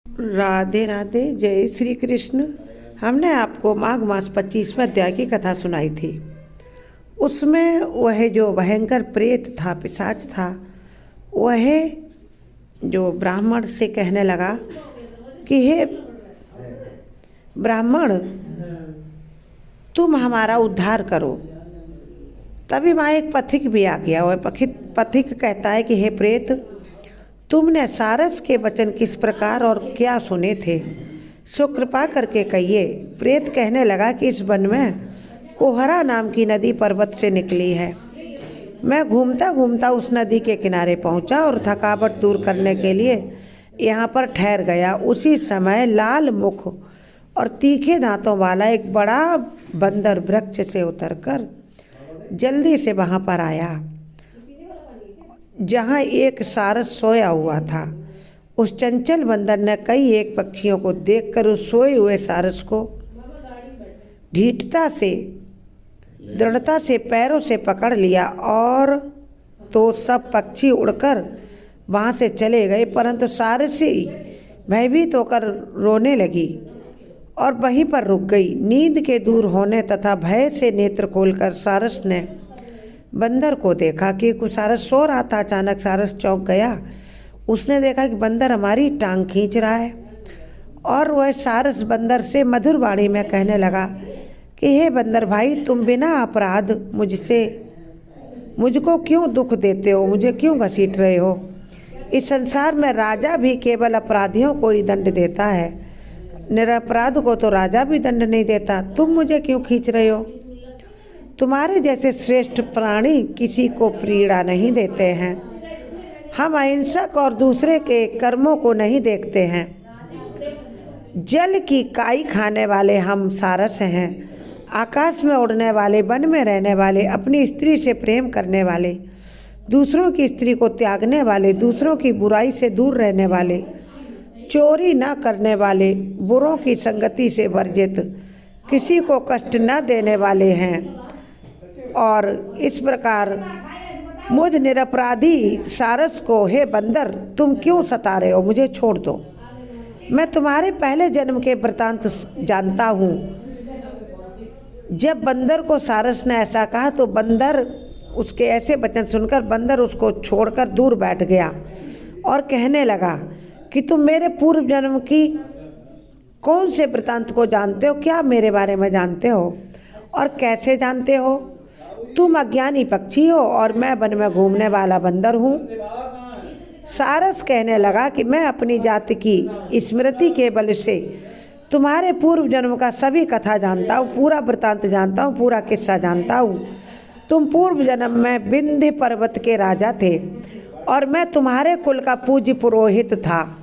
राधे राधे, जय श्री कृष्ण। हमने आपको माघ मास 25वें अध्याय की कथा सुनाई थी। उसमें वह जो भयंकर प्रेत था, पिशाच था, वह जो ब्राह्मण से कहने लगा कि हे ब्राह्मण, तुम हमारा उद्धार करो। तभी वहाँ एक पथिक भी आ गया। वह पथिक कहता है कि हे प्रेत, तुमने सारस के वचन किस प्रकार और क्या सुने थे, सो कृपा करके कहिए। प्रेत कहने लगा कि इस वन में कोहरा नाम की नदी पर्वत से निकली है। मैं घूमता घूमता उस नदी के किनारे पहुंचा और थकावट दूर करने के लिए यहाँ पर ठहर गया। उसी समय लाल मुख और तीखे दांतों वाला एक बड़ा बंदर वृक्ष से उतरकर जल्दी से वहाँ पर आया जहाँ एक सारस सोया हुआ था। उस चंचल बंदर ने कई एक पक्षियों को देखकर उस सोए हुए सारस को दृढ़ता से पैरों से पकड़ लिया और तो सब पक्षी उड़कर वहाँ से चले गए, परंतु सारसी भयभीत होकर रोने लगी और वहीं पर रुक गई। नींद के दूर होने तथा भय से नेत्र खोलकर सारस ने बंदर को देखा कि कुछ सारस सो रहा था। अचानक सारस चौंक गया। उसने देखा कि बंदर हमारी टांग खींच रहा है और वह सारस बंदर से मधुर वाणी में कहने लगा कि हे बंदर भाई, तुम बिना अपराध मुझको क्यों दुख देते हो, मुझे क्यों घसीट रहे हो। इस संसार में राजा भी केवल अपराधियों को ही दंड देता है, निरपराध को तो राजा भी दंड नहीं देता। तुम मुझे क्यों खींच रहे हो। तुम्हारे जैसे श्रेष्ठ प्राणी किसी को पीड़ा नहीं देते हैं। हम अहिंसक और दूसरे के कर्मों को नहीं देखते हैं। जल की काई खाने वाले हम सारस हैं। आकाश में उड़ने वाले, वन में रहने वाले, अपनी स्त्री से प्रेम करने वाले, दूसरों की स्त्री को त्यागने वाले, दूसरों की बुराई से दूर रहने वाले, चोरी न करने वाले, बुरों की संगति से वर्जित, किसी को कष्ट न देने वाले हैं। और इस प्रकार मुझ निरपराधी सारस को, हे बंदर, तुम क्यों सता रहे हो, मुझे छोड़ दो। मैं तुम्हारे पहले जन्म के वृतांत जानता हूँ। जब बंदर को सारस ने ऐसा कहा तो बंदर, उसके ऐसे वचन सुनकर बंदर उसको छोड़कर दूर बैठ गया और कहने लगा कि तुम मेरे पूर्व जन्म की कौन से वृतांत को जानते हो, क्या मेरे बारे में जानते हो और कैसे जानते हो। तुम अज्ञानी पक्षी हो और मैं वन में घूमने वाला बंदर हूँ। सारस कहने लगा कि मैं अपनी जाति की स्मृति के बल से तुम्हारे पूर्व जन्म का सभी कथा जानता हूँ, पूरा वृतांत जानता हूँ, पूरा किस्सा जानता हूँ। तुम पूर्व जन्म में विंध्य पर्वत के राजा थे और मैं तुम्हारे कुल का पूज्य पुरोहित था।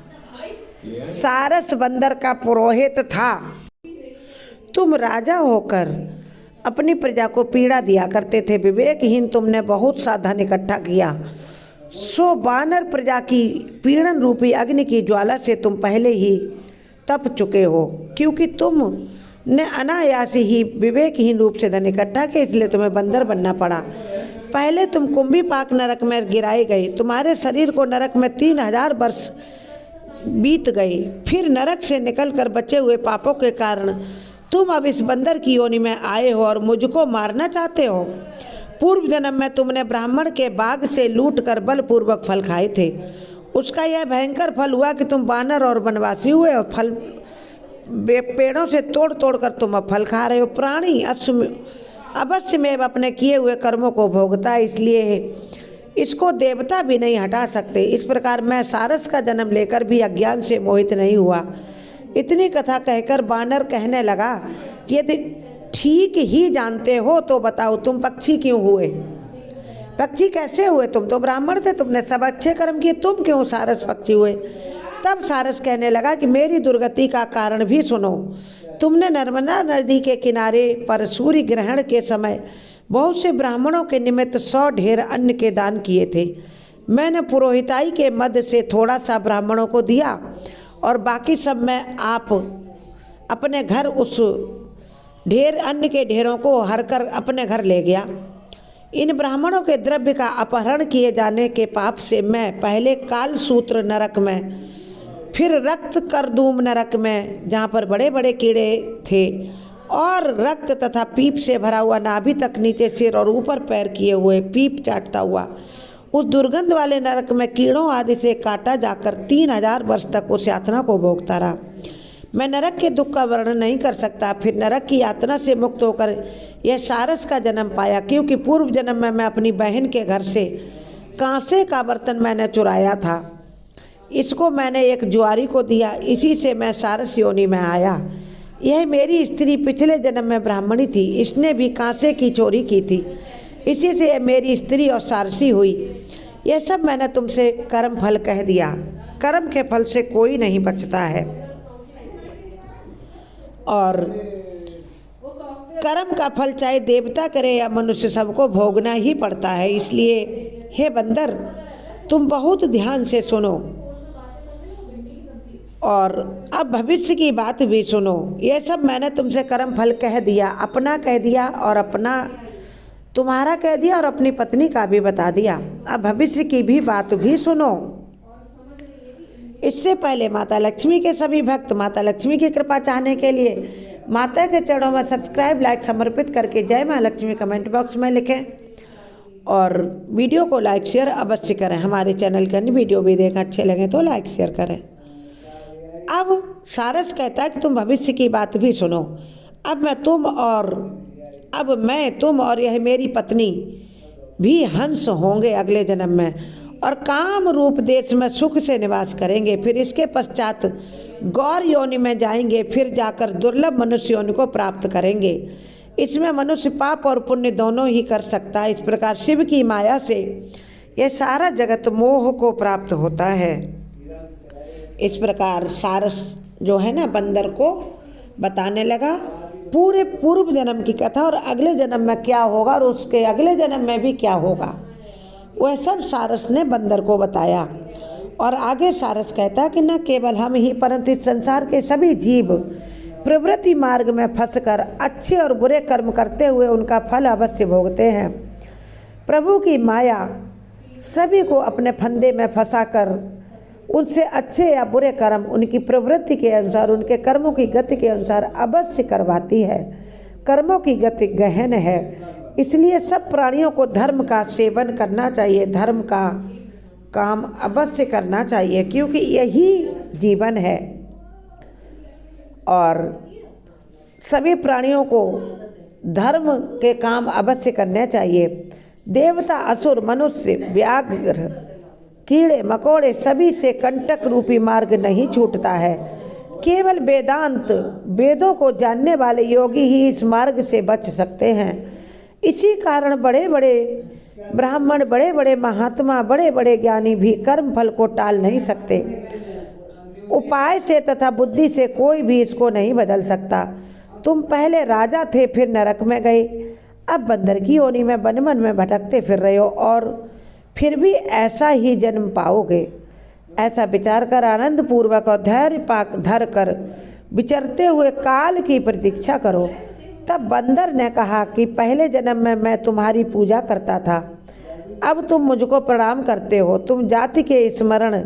सारस बंदर का पुरोहित था। तुम राजा होकर अपनी प्रजा को पीड़ा दिया करते थे। विवेकहीन तुमने बहुत सा धन इकट्ठा किया, सो वानर प्रजा की पीड़न रूपी अग्नि की ज्वाला से तुम पहले ही तप चुके हो। क्योंकि तुमने अनायास ही विवेकहीन रूप से धन इकट्ठा किया, इसलिए तुम्हें बंदर बनना पड़ा। पहले तुम कुंभीपाक नरक में गिराए गए। तुम्हारे शरीर को नरक में 3000 वर्ष बीत गए। फिर नरक से निकलकर बचे हुए पापों के कारण तुम अब इस बंदर की योनि में आए हो और मुझको मारना चाहते हो। पूर्व जन्म में तुमने ब्राह्मण के बाग से लूटकर बलपूर्वक फल खाए थे। उसका यह भयंकर फल हुआ कि तुम वानर और वनवासी हुए और फल पेड़ों से तोड़ तोड़ कर तुम अब फल खा रहे हो। प्राणी अवश्य में अपने किए हुए कर्मों को भोगता है, इसलिए इसको देवता भी नहीं हटा सकते। इस प्रकार मैं सारस का जन्म लेकर भी अज्ञान से मोहित नहीं हुआ। इतनी कथा कहकर बानर कहने लगा कि यदि ठीक ही जानते हो तो बताओ, तुम पक्षी क्यों हुए। पक्षी कैसे हुए, तुम तो ब्राह्मण थे, तुमने सब अच्छे कर्म किए, तुम क्यों सारस पक्षी हुए। तब सारस कहने लगा कि मेरी दुर्गति का कारण भी सुनो। तुमने नर्मदा नदी के किनारे पर सूर्य ग्रहण के समय बहुत से ब्राह्मणों के निमित्त 100 ढेर अन्न के दान किए थे। मैंने पुरोहिताई के मध्य से थोड़ा सा ब्राह्मणों को दिया और बाकी सब मैं आप अपने घर उस ढेर अन्न के ढेरों को हर कर अपने घर ले गया। इन ब्राह्मणों के द्रव्य का अपहरण किए जाने के पाप से मैं पहले काल सूत्र नरक में फिर रक्त कर दूं नरक में, जहाँ पर बड़े बड़े कीड़े थे, और रक्त तथा पीप से भरा हुआ नाभि तक नीचे सिर और ऊपर पैर किए हुए पीप चाटता हुआ उस दुर्गंध वाले नरक में कीड़ों आदि से काटा जाकर 3000 वर्ष तक उस यातना को भोगता रहा। मैं नरक के दुख का वर्णन नहीं कर सकता। फिर नरक की यातना से मुक्त होकर यह सारस का जन्म पाया, क्योंकि पूर्व जन्म में मैं अपनी बहन के घर से कांसे का बर्तन मैंने चुराया था। इसको मैंने एक जुआरी को दिया, इसी से मैं सारस योनि में आया। यह मेरी स्त्री पिछले जन्म में ब्राह्मणी थी, इसने भी कांसे की चोरी की थी, इसी से मेरी स्त्री और सारसी हुई। यह सब मैंने तुमसे कर्म फल कह दिया। कर्म के फल से कोई नहीं बचता है, और कर्म का फल चाहे देवता करे या मनुष्य, सबको भोगना ही पड़ता है। इसलिए हे बंदर, तुम बहुत ध्यान से सुनो और अब भविष्य की बात भी सुनो। यह सब मैंने तुमसे कर्म फल कह दिया, अपना कह दिया और अपना तुम्हारा कह दिया और अपनी पत्नी का भी बता दिया। अब भविष्य की भी बात भी सुनो। इससे पहले माता लक्ष्मी के सभी भक्त माता लक्ष्मी की कृपा चाहने के लिए माता के चरणों में सब्सक्राइब लाइक समर्पित करके जय माँ लक्ष्मी कमेंट बॉक्स में लिखें, और वीडियो को लाइक शेयर अवश्य करें। हमारे चैनल के अन्य वीडियो भी देखें, अच्छे लगे तो लाइक शेयर करें। अब सारस कहता है कि तुम भविष्य की बात भी सुनो। अब मैं तुम और यह मेरी पत्नी भी हंस होंगे अगले जन्म में, और काम रूप देश में सुख से निवास करेंगे। फिर इसके पश्चात गौर योनि में जाएंगे, फिर जाकर दुर्लभ मनुष्य योनि को प्राप्त करेंगे। इसमें मनुष्य पाप और पुण्य दोनों ही कर सकता है। इस प्रकार शिव की माया से यह सारा जगत मोह को प्राप्त होता है। इस प्रकार सारस जो है ना बंदर को बताने लगा पूरे पूर्व जन्म की कथा, और अगले जन्म में क्या होगा और उसके अगले जन्म में भी क्या होगा, वह सब सारस ने बंदर को बताया। और आगे सारस कहता कि न केवल हम ही परंतु इस संसार के सभी जीव प्रवृत्ति मार्ग में फंसकर अच्छे और बुरे कर्म करते हुए उनका फल अवश्य भोगते हैं। प्रभु की माया सभी को अपने फंदे में फंसाकर उनसे अच्छे या बुरे कर्म उनकी प्रवृत्ति के अनुसार, उनके कर्मों की गति के अनुसार अवश्य करवाती है। कर्मों की गति गहन है, इसलिए सब प्राणियों को धर्म का सेवन करना चाहिए, धर्म का काम अवश्य करना चाहिए, क्योंकि यही जीवन है। और सभी प्राणियों को धर्म के काम अवश्य करने चाहिए। देवता, असुर, मनुष्य, व्याघ्र, कीड़े मकोड़े सभी से कंटक रूपी मार्ग नहीं छूटता है। केवल वेदांत, वेदों को जानने वाले योगी ही इस मार्ग से बच सकते हैं। इसी कारण बड़े बड़े ब्राह्मण, बड़े बड़े महात्मा, बड़े बड़े ज्ञानी भी कर्म फल को टाल नहीं सकते। उपाय से तथा बुद्धि से कोई भी इसको नहीं बदल सकता। तुम पहले राजा थे, फिर नरक में गए, अब बंदर की योनि में वन वन में भटकते फिर रहे हो, और फिर भी ऐसा ही जन्म पाओगे। ऐसा विचार कर आनंद पूर्वक और धैर्य पाक धर कर विचरते हुए काल की प्रतीक्षा करो। तब बंदर ने कहा कि पहले जन्म में मैं तुम्हारी पूजा करता था, अब तुम मुझको प्रणाम करते हो। तुम जाति के स्मरण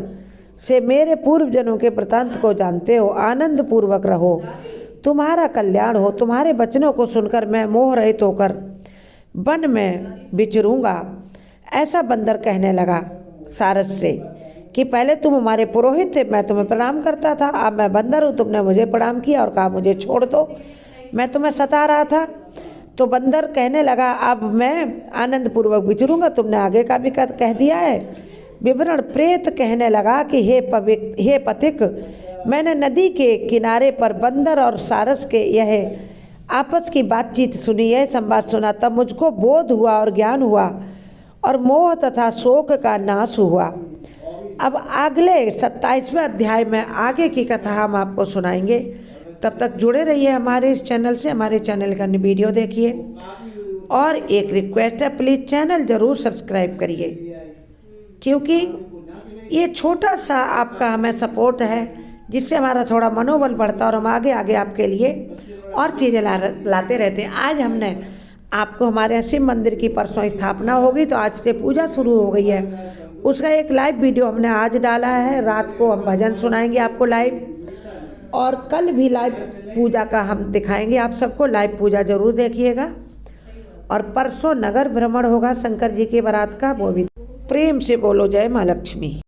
से मेरे पूर्व जन्म के वृतांत को जानते हो। आनंद पूर्वक रहो, तुम्हारा कल्याण हो। तुम्हारे वचनों को सुनकर मैं मोह रहित होकर वन में विचरूंगा। ऐसा बंदर कहने लगा सारस से कि पहले तुम हमारे पुरोहित थे, मैं तुम्हें प्रणाम करता था, अब मैं बंदर हूँ, तुमने मुझे प्रणाम किया और कहा मुझे छोड़ दो, मैं तुम्हें सता रहा था। तो बंदर कहने लगा अब मैं आनंद पूर्वक विचरूंगा। तुमने आगे का भी कह दिया है विवरण। प्रेत कहने लगा कि हे पथिक, मैंने नदी के किनारे पर बंदर और सारस के यह आपस की बातचीत सुनी, यह संवाद सुना, तब मुझको बोध हुआ और ज्ञान हुआ और मोह तथा शोक का नाश हुआ। अब अगले 27वें अध्याय में आगे की कथा हम आपको सुनाएंगे। तब तक जुड़े रहिए हमारे इस चैनल से, हमारे चैनल का वीडियो देखिए, और एक रिक्वेस्ट है, प्लीज़ चैनल ज़रूर सब्सक्राइब करिए, क्योंकि ये छोटा सा आपका हमें सपोर्ट है, जिससे हमारा थोड़ा मनोबल बढ़ता है और हम आगे आगे आपके लिए और चीज़ें लाते रहते हैं। आज हमने आपको हमारे शिव मंदिर की परसों स्थापना होगी, तो आज से पूजा शुरू हो गई है। उसका एक लाइव वीडियो हमने आज डाला है। रात को हम भजन सुनाएंगे आपको लाइव, और कल भी लाइव पूजा का हम दिखाएंगे आप सबको। लाइव पूजा ज़रूर देखिएगा। और परसों नगर भ्रमण होगा शंकर जी के बारात का, वो भी। प्रेम से बोलो जय माँ लक्ष्मी।